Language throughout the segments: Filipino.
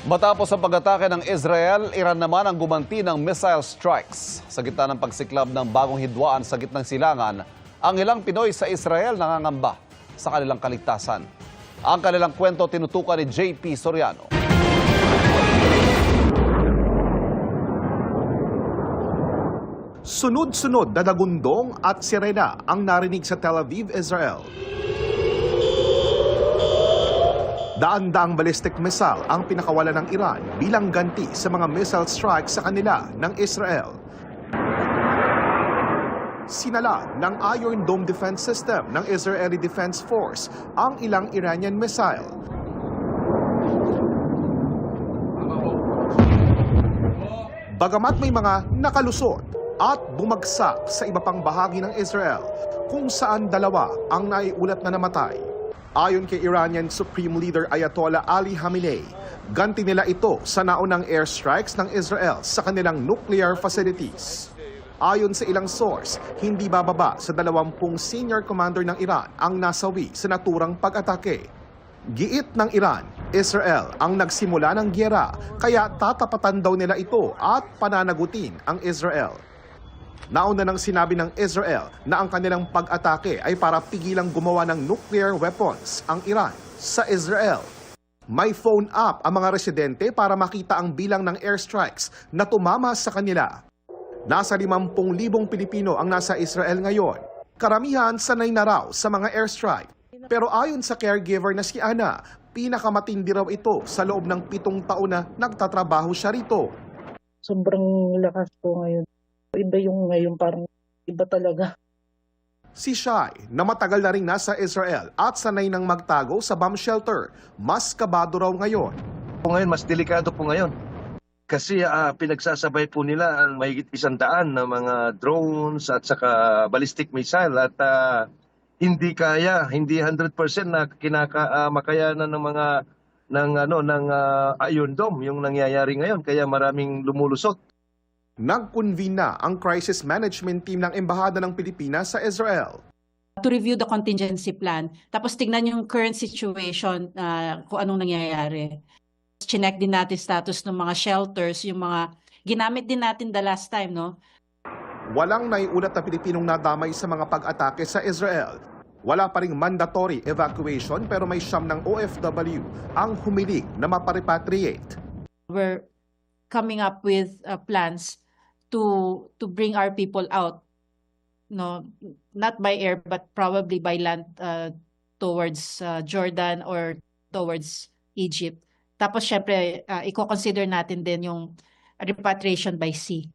Matapos ang pag-atake ng Israel, Iran naman ang gumanti ng missile strikes. Sa gitna ng pagsiklab ng bagong hidwaan sa gitnang silangan, ang ilang Pinoy sa Israel nangangamba sa kanilang kaligtasan. Ang kanilang kwento tinutukan ni JP Soriano. Sunod-sunod na dagundong at sirena ang narinig sa Tel Aviv, Israel. Daan-daang ballistic missile ang pinakawala ng Iran bilang ganti sa mga missile strikes sa kanila ng Israel. Sinala ng Iron Dome defense system ng Israeli Defense Force ang ilang Iranian missile. Bagamat may mga nakalusot at bumagsak sa iba pang bahagi ng Israel, kung saan dalawa ang naiulat na namatay. Ayon kay Iranian Supreme Leader Ayatollah Ali Khamenei, ganti nila ito sa naunang airstrikes ng Israel sa kanilang nuclear facilities. Ayon sa ilang source, hindi bababa sa 20 senior commander ng Iran ang nasawi sa naturang pag-atake. Giit ng Iran, Israel ang nagsimula ng gyera, kaya tatapatan daw nila ito at pananagutin ang Israel. Nauna nang sinabi ng Israel na ang kanilang pag-atake ay para pigilang gumawa ng nuclear weapons ang Iran sa Israel. May phone up ang mga residente para makita ang bilang ng airstrikes na tumama sa kanila. Nasa 50,000 Pilipino ang nasa Israel ngayon. Karamihan sanay na raw sa mga airstrike. Pero ayon sa caregiver na si Ana, pinakamatindi raw ito sa loob ng 7 taon na nagtatrabaho siya rito. Sobrang lakas po ngayon. Iba yung ngayon, parang iba talaga. Si Shai, na matagal na rin nasa Israel at sanay nang magtago sa bomb shelter, mas kabado raw ngayon. Ngayon, mas delikado po ngayon. Kasi pinagsasabay po nila ang mahigit 100 na mga drones at saka ballistic missile at hindi 100% na makayanan ng mga ng Iron Dome yung nangyayari ngayon, kaya maraming lumulusot. Nag-convene na ang crisis management team ng Embahada ng Pilipinas sa Israel. To review the contingency plan, tapos tignan yung current situation, kung anong nangyayari. Chinek din natin status ng mga shelters, yung mga ginamit din natin the last time, no? Walang naiulat na Pilipinong nadamay sa mga pag-atake sa Israel. Wala pa ring mandatory evacuation pero may siyam ng OFW ang humiling na maparepatriate. We're coming up with plans to bring our people out, no, not by air but probably by land, towards Jordan or towards Egypt. Tapos syempre i-consider natin din yung repatriation by sea.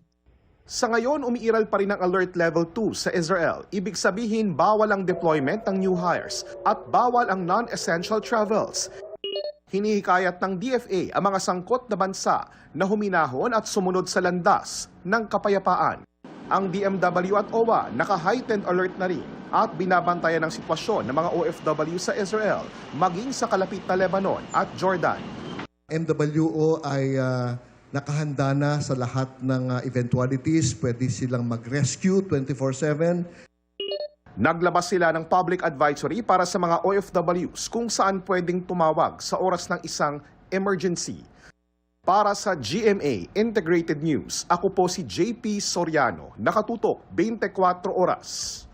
Sa ngayon, umiiral pa rin ang Alert Level 2 sa Israel. Ibig sabihin, bawal ang deployment ng new hires at bawal ang non-essential travels. Hinihikayat ng DFA ang mga sangkot na bansa na huminahon at sumunod sa landas ng kapayapaan. Ang DMW at OWA naka-heightened alert na rin at binabantayan ang sitwasyon ng mga OFW sa Israel, maging sa kalapit na Lebanon at Jordan. MWO ay nakahanda na sa lahat ng eventualities. Pwede silang mag-rescue 24/7. Naglabas sila ng public advisory para sa mga OFWs kung saan pwedeng tumawag sa oras ng isang emergency. Para sa GMA Integrated News, ako po si JP Soriano, nakatutok 24 oras.